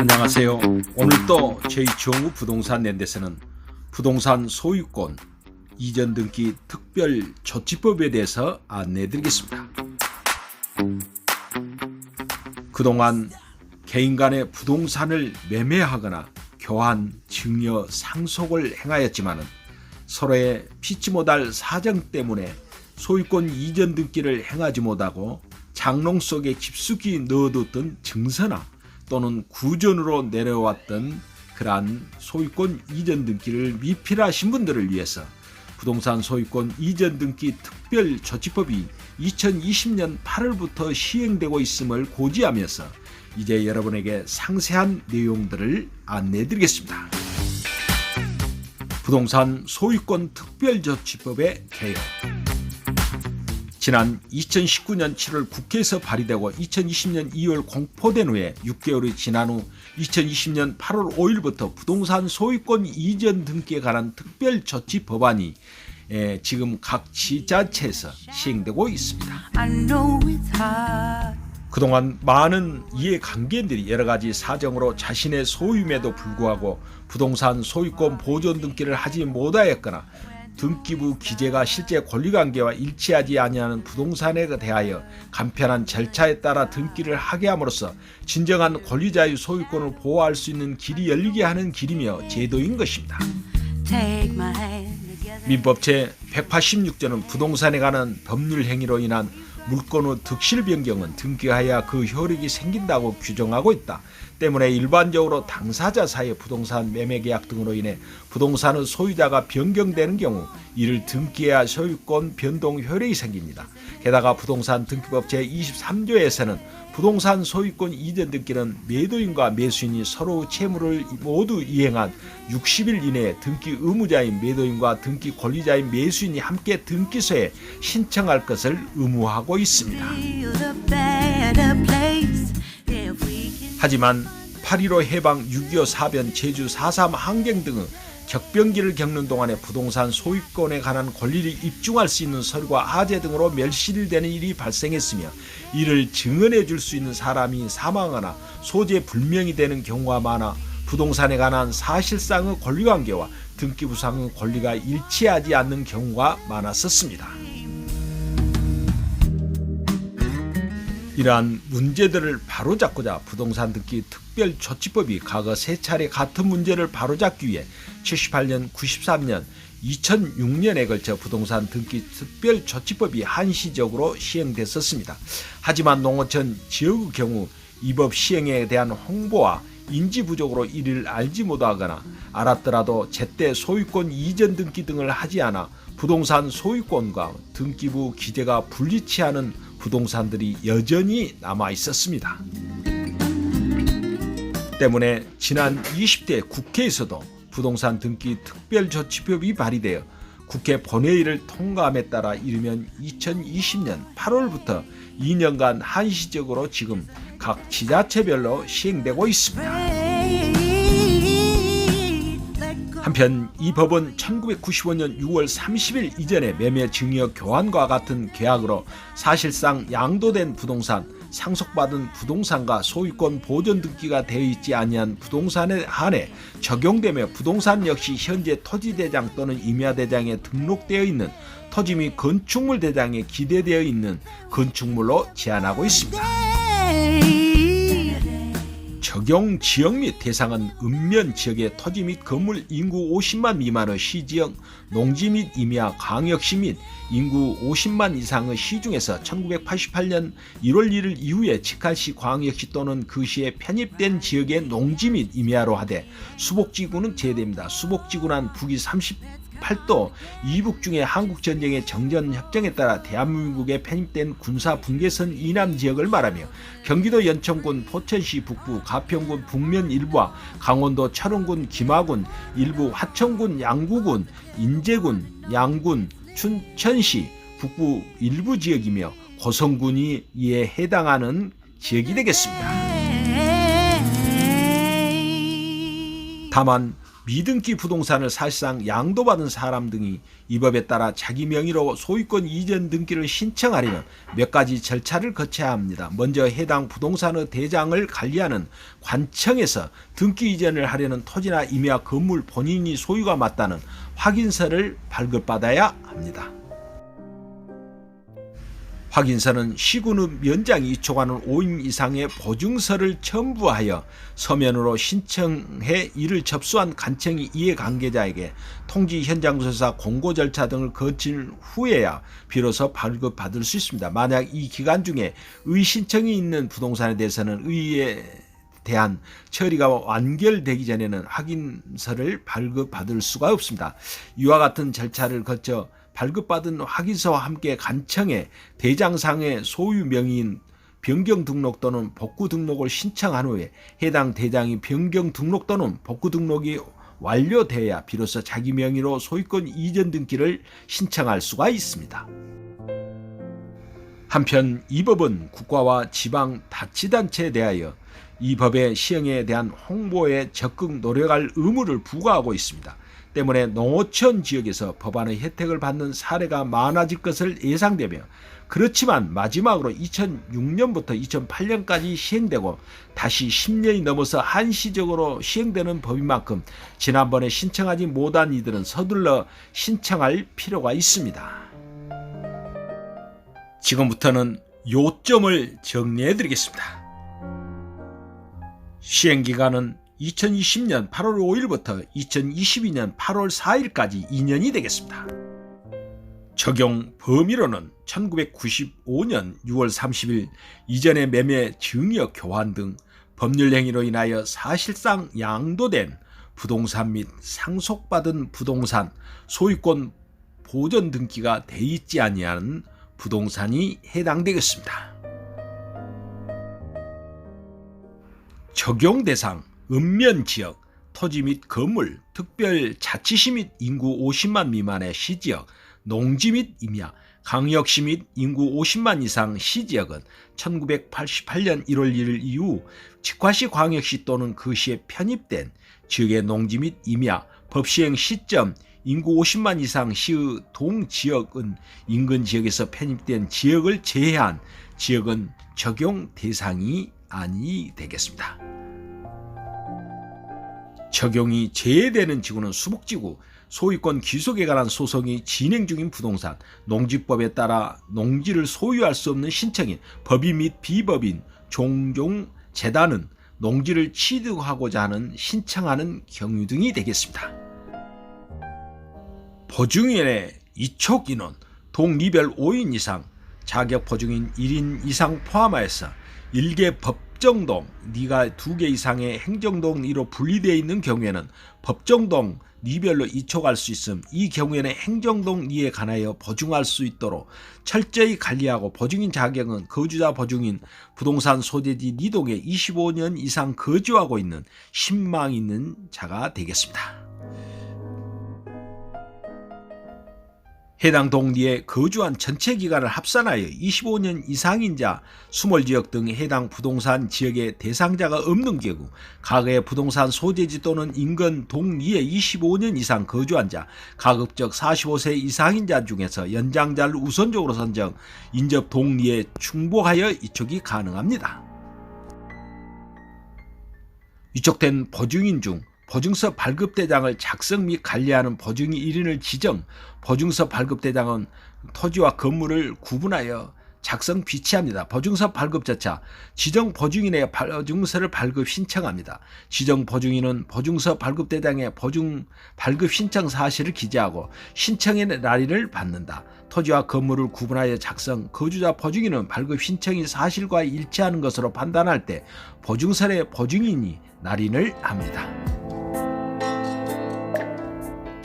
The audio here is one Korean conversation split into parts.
안녕하세요. 오늘 또 저희 정우 부동산 랜드에서는 부동산 소유권 이전 등기 특별 조치법에 대해서 안내해 드리겠습니다. 그동안 개인 간의 부동산을 매매하거나 교환, 증여, 상속을 행하였지만 서로의 피치 못할 사정 때문에 소유권 이전 등기를 행하지 못하고 장롱 속에 깊숙이 넣어뒀던 증서나 또는 구전으로 내려왔던 그러한 소유권 이전 등기를 미필하신 분들을 위해서 부동산 소유권 이전 등기 특별 조치법이 2020년 8월부터 시행되고 있음을 고지하면서 이제 여러분에게 상세한 내용들을 안내해 드리겠습니다. 부동산 소유권 특별 조치법의 개요. 지난 2019년 7월 국회에서 발의되고 2020년 2월 공포된 후에 6개월이 지난 후 2020년 8월 5일부터 부동산 소유권 이전 등기에 관한 특별 조치 법안이 지금 각 지자체에서 시행되고 있습니다. 그동안 많은 이해관계인들이 여러가지 사정으로 자신의 소유임에도 불구하고 부동산 소유권 보존 등기를 하지 못하였거나 등기부 기재가 실제 권리관계와 일치하지 아니하는 부동산에 대하여 간편한 절차에 따라 등기를 하게 함으로써 진정한 권리자의 소유권을 보호할 수 있는 길이 열리게 하는 길이며 제도인 것입니다. 민법 제186조는 부동산에 관한 법률 행위로 인한 물권의 득실 변경은 등기하여야 그 효력이 생긴다고 규정하고 있다. 때문에 일반적으로 당사자 사이의 부동산 매매 계약 등으로 인해 부동산의 소유자가 변경되는 경우 이를 등기해야 소유권 변동 효력이 생깁니다. 게다가 부동산 등기법 제23조에서는 부동산 소유권 이전 등기는 매도인과 매수인이 서로 채무를 모두 이행한 60일 이내에 등기 의무자인 매도인과 등기 권리자인 매수인이 함께 등기소에 신청할 것을 의무하고 있습니다. 하지만 8.15 해방, 6.25 사변, 제주 4.3 항쟁 등의 격변기를 겪는 동안에 부동산 소유권에 관한 권리를 입증할 수 있는 서류가 화재 등으로 멸실되는 일이 발생했으며 이를 증언해 줄 수 있는 사람이 사망하거나 소재 불명이 되는 경우가 많아 부동산에 관한 사실상의 권리관계와 등기부상의 권리가 일치하지 않는 경우가 많았었습니다. 이러한 문제들을 바로잡고자 부동산 등기 특별조치법이 과거 3차례 같은 문제를 바로잡기 위해 78년, 93년, 2006년에 걸쳐 부동산 등기 특별조치법이 한시적으로 시행됐었습니다. 하지만 농어촌 지역의 경우 이 법 시행에 대한 홍보와 인지 부족으로 이를 알지 못하거나 알았더라도 제때 소유권 이전 등기 등을 하지 않아 부동산 소유권과 등기부 기재가 불일치하는 부동산들이 여전히 남아 있었습니다. 때문에 지난 20대 국회에서도 부동산 등기 특별조치법이 발의되어 국회 본회의를 통과함에 따라 이르면 2020년 8월부터 2년간 한시적으로 지금 각 지자체별로 시행되고 있습니다. 한편 이 법은 1995년 6월 30일 이전에 매매 증여 교환과 같은 계약으로 사실상 양도된 부동산, 상속받은 부동산과 소유권 보존 등기가 되어 있지 아니한 부동산에 한해 적용되며 부동산 역시 현재 토지대장 또는 임야대장에 등록되어 있는 토지 및 건축물 대장에 기재되어 있는 건축물로 제한하고 있습니다. 적용 지역 및 대상은 읍면 지역의 토지 및 건물 인구 50만 미만의 시지역, 농지 및 임야, 광역시 및 인구 50만 이상의 시 중에서 1988년 1월 1일 이후에 직할시, 광역시 또는 그 시에 편입된 지역의 농지 및 임야로 하되 수복지구는 제외됩니다. 수복지구는 북위 38도 이북 중에 한국전쟁의 정전협정에 따라 대한민국에 편입된 군사 분계선 이남 지역을 말하며 경기도 연천군 포천시 북부, 가평군 북면 일부와 강원도 철원군 김하군 일부, 화천군 양구군, 인제군, 양군, 춘천시 북부 일부 지역이며 고성군이 이에 해당하는 지역이 되겠습니다. 다만 미등기 부동산을 사실상 양도받은 사람 등이 이 법에 따라 자기 명의로 소유권 이전 등기를 신청하려면 몇 가지 절차를 거쳐야 합니다. 먼저 해당 부동산의 대장을 관리하는 관청에서 등기 이전을 하려는 토지나 임야 건물 본인이 소유가 맞다는 확인서를 발급받아야 합니다. 확인서는 시군의 면장이 이촉하는 5인 이상의 보증서를 첨부하여 서면으로 신청해 이를 접수한 관청이 이해관계자에게 통지 현장 조사 공고 절차 등을 거친 후에야 비로소 발급받을 수 있습니다. 만약 이 기간 중에 의신청이 있는 부동산에 대해서는 의에 대한 처리가 완결되기 전에는 확인서를 발급받을 수가 없습니다. 이와 같은 절차를 거쳐 발급받은 확인서와 함께 관청에 대장상의 소유 명의인 변경 등록 또는 복구 등록을 신청한 후에 해당 대장이 변경 등록 또는 복구 등록이 완료되어야 비로소 자기 명의로 소유권 이전 등기를 신청할 수가 있습니다. 한편 이 법은 국가와 지방 자치단체에 대하여 이 법의 시행에 대한 홍보에 적극 노력할 의무를 부과하고 있습니다. 때문에 농어촌 지역에서 법안의 혜택을 받는 사례가 많아질 것을 예상되며, 그렇지만 마지막으로 2006년부터 2008년까지 시행되고 다시 10년이 넘어서 한시적으로 시행되는 법인 만큼 지난번에 신청하지 못한 이들은 서둘러 신청할 필요가 있습니다. 지금부터는 요점을 정리해 드리겠습니다. 시행기간은 2020년 8월 5일부터 2022년 8월 4일까지 2년이 되겠습니다. 적용 범위로는 1995년 6월 30일 이전의 매매 증여 교환 등 법률 행위로 인하여 사실상 양도된 부동산 및 상속받은 부동산 소유권 보존 등기가 돼 있지 아니한 부동산이 해당되겠습니다. 적용 대상 읍면지역, 토지 및 건물, 특별자치시 및 인구 50만 미만의 시지역, 농지 및 임야, 광역시 및 인구 50만 이상 시지역은 1988년 1월 1일 이후 직화시 광역시 또는 그 시에 편입된 지역의 농지 및 임야, 법시행 시점, 인구 50만 이상 시의 동지역은 인근 지역에서 편입된 지역을 제외한 지역은 적용 대상이 아니 되겠습니다. 적용이 제외되는 지구는 수목지구, 소유권 귀속에 관한 소송이 진행 중인 부동산, 농지법에 따라 농지를 소유할 수 없는 신청인, 법인 및 비법인, 종종 재단은 농지를 취득하고자 하는 신청하는 경우 등이 되겠습니다. 보증인의 이촉 인원, 동리별 5인 이상, 자격 보증인 1인 이상 포함하여서 1개 법정동, 리가 2개 이상의 행정동 리로 분리되어 있는 경우에는 법정동 리별로 이촉할 수 있음. 이 경우에는 행정동 리에 관하여 보증할 수 있도록 철저히 관리하고, 보증인 자격은 거주자 보증인, 부동산 소재지 리동에 25년 이상 거주하고 있는 신망 있는 자가 되겠습니다. 해당 동리에 거주한 전체 기간을 합산하여 25년 이상인 자, 수몰지역 등 해당 부동산 지역의 대상자가 없는 경우, 과거의 부동산 소재지 또는 인근 동리에 25년 이상 거주한 자, 가급적 45세 이상인 자 중에서 연장자를 우선적으로 선정, 인접 동리에 충복하여 이촉이 가능합니다. 이촉된 보증인 중 보증서 발급대장을 작성 및 관리하는 보증인 1인을 지정, 보증서 발급대장은 토지와 건물을 구분하여 작성 비치합니다. 보증서 발급자차, 지정 보증인의 보증서를 발급 신청합니다. 지정 보증인은 보증서 발급대장에 보증 발급 신청 사실을 기재하고 신청의 날인을 받는다. 토지와 건물을 구분하여 작성, 거주자 보증인은 발급 신청이 사실과 일치하는 것으로 판단할 때 보증서의 보증인이 날인을 합니다.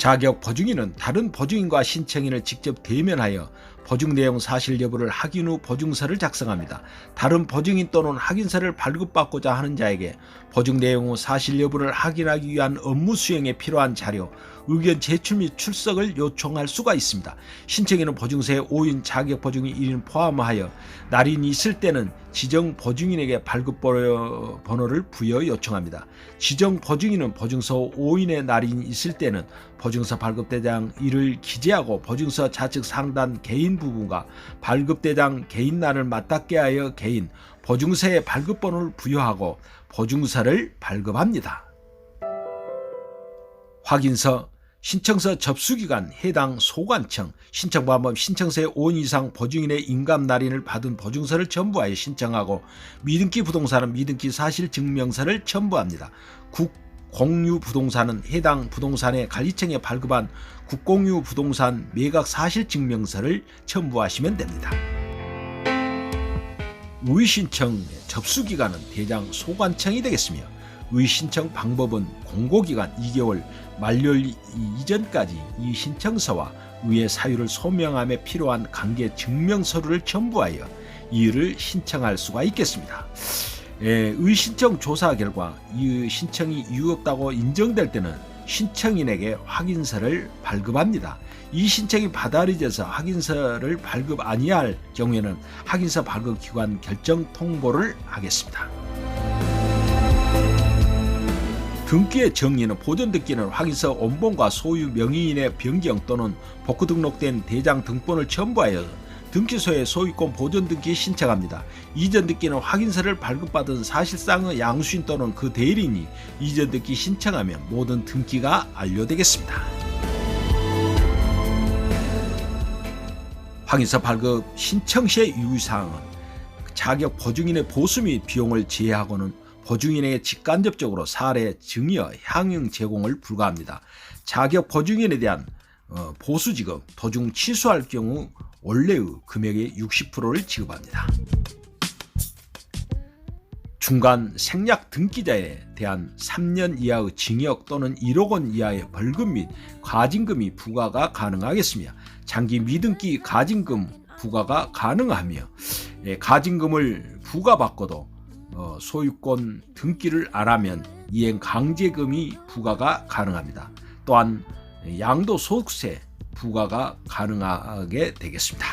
자격 보증인은 다른 보증인과 신청인을 직접 대면하여 보증 내용 사실 여부를 확인 후 보증서를 작성합니다. 다른 보증인 또는 확인서를 발급받고자 하는 자에게 보증 내용 후 사실 여부를 확인하기 위한 업무 수행에 필요한 자료, 의견 제출 및 출석을 요청할 수가 있습니다. 신청에는 보증서에 오인 자격 보증인 1인 포함하여 날인이 있을 때는 지정 보증인에게 발급 번호를 부여 요청합니다. 지정 보증인은 보증서 오인의 날인이 있을 때는 보증서 발급대장 이를 기재하고 보증서 좌측 상단 개인 부분과 발급대장 개인 날을 맞닿게 하여 개인 보증서에 발급번호를 부여하고 보증서를 발급합니다. 확인서, 신청서 접수기간, 해당 소관청, 신청 방법, 신청서에 5인 이상 보증인의 인감 날인을 받은 보증서를 첨부하여 신청하고 미등기 부동산은 미등기 사실증명서를 첨부합니다. 국공유 부동산은 해당 부동산의 관리청에 발급한 국공유 부동산 매각 사실증명서를 첨부하시면 됩니다. 의신청 접수기간은 대장 소관청이 되겠으며 의신청 방법은 공고기간 2개월 만료일 이전까지 이 신청서와 의의 사유를 소명함에 필요한 관계 증명서류를 첨부하여 이를 신청할 수가 있겠습니다. 의신청 조사 결과 이 신청이 이유 없다고 인정될 때는 신청인에게 확인서를 발급합니다. 이 신청이 받아들여져서 확인서를 발급 아니할 경우에는 확인서 발급 기관 결정 통보를 하겠습니다. 등기의 정리는 보존 등기는 확인서 원본과 소유 명의인의 변경 또는 복구 등록된 대장 등본을 첨부하여 등기소에 소유권 보존 등기 신청합니다. 이전 등기는 확인서를 발급받은 사실상의 양수인 또는 그 대리인이 이전 등기 신청하면 모든 등기가 완료되겠습니다. 확인서 발급 신청 시의 유의사항은 자격 보증인의 보수 및 비용을 제외하고는 보증인에게 직간접적으로 사례, 증여, 향응 제공을 불가합니다. 자격 보증인에 대한 보수 지급, 도중 취소할 경우 원래의 금액의 60%를 지급합니다. 중간 생략 등기자에 대한 3년 이하의 징역 또는 1억 원 이하의 벌금 및 과징금이 부과가 가능하겠으며 장기 미등기 과징금 부과가 가능하며 과징금을 부과받고도 소유권 등기를 안 하면 이행 강제금이 부과가 가능합니다. 또한 양도소득세 부과가 가능하게 되겠습니다.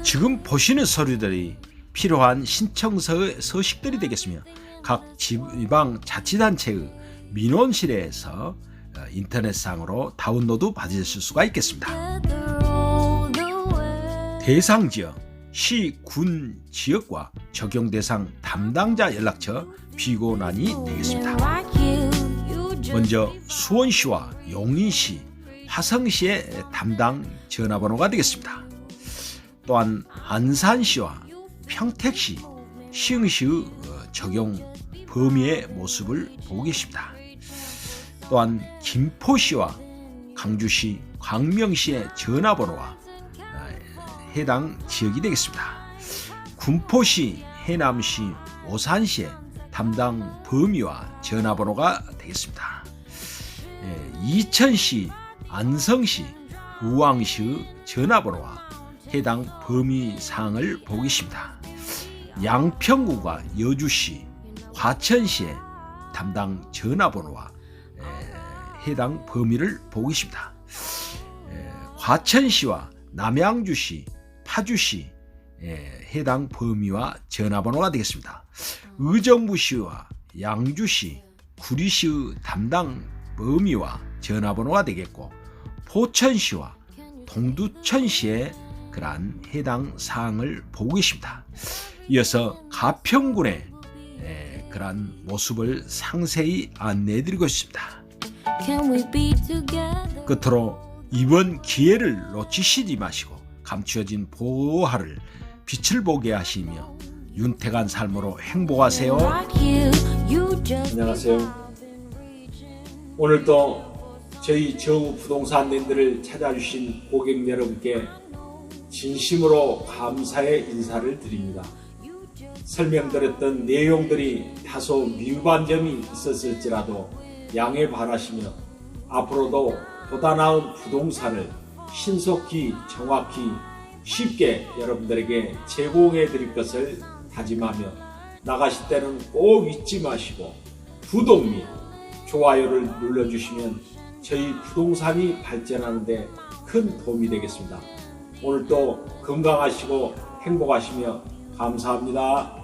지금 보시는 서류들이 필요한 신청서의 서식들이 되겠으며 각 지방자치단체의 민원실에서 인터넷상으로 다운로드 받으실 수가 있겠습니다. 대상지역, 시, 군, 지역과 적용 대상 담당자 연락처 비고란이 되겠습니다. 먼저 수원시와 용인시, 화성시의 담당 전화번호가 되겠습니다. 또한 안산시와 평택시, 시흥시의 적용 범위의 모습을 보고 계십니다. 또한 김포시와 강주시, 광명시의 전화번호와 해당 지역이 되겠습니다. 군포시, 해남시, 오산시의 담당 범위와 전화번호가 되겠습니다. 이천시, 안성시, 우왕시의 전화번호와 해당 범위 사항을 보고 계십니다. 양평구와 여주시, 과천시의 담당 전화번호와 해당 범위를 보고 계십니다. 과천시와 남양주시, 파주시 해당 범위와 전화번호가 되겠습니다. 의정부시와 양주시, 구리시의 담당 범위와 전화번호가 되겠고 포천시와 동두천시의 그러한 해당 사항을 보고 계십니다. 이어서 가평군의 그러한 모습을 상세히 안내해드리고 있습니다. 끝으로 이번 기회를 놓치시지 마시고 감추어진 보호하를 빛을 보게 하시며 윤택한 삶으로 행복하세요. 안녕하세요. 오늘도 저희 정우 부동산랜드를 찾아주신 고객 여러분께 진심으로 감사의 인사를 드립니다. 설명드렸던 내용들이 다소 미흡한 점이 있었을지라도 양해 바라시며 앞으로도 보다 나은 부동산을 신속히 정확히 쉽게 여러분들에게 제공해 드릴 것을 다짐하며 나가실 때는 꼭 잊지 마시고 구독 및 좋아요를 눌러주시면 저희 부동산이 발전하는 데 큰 도움이 되겠습니다. 오늘도 건강하시고 행복하시며 감사합니다.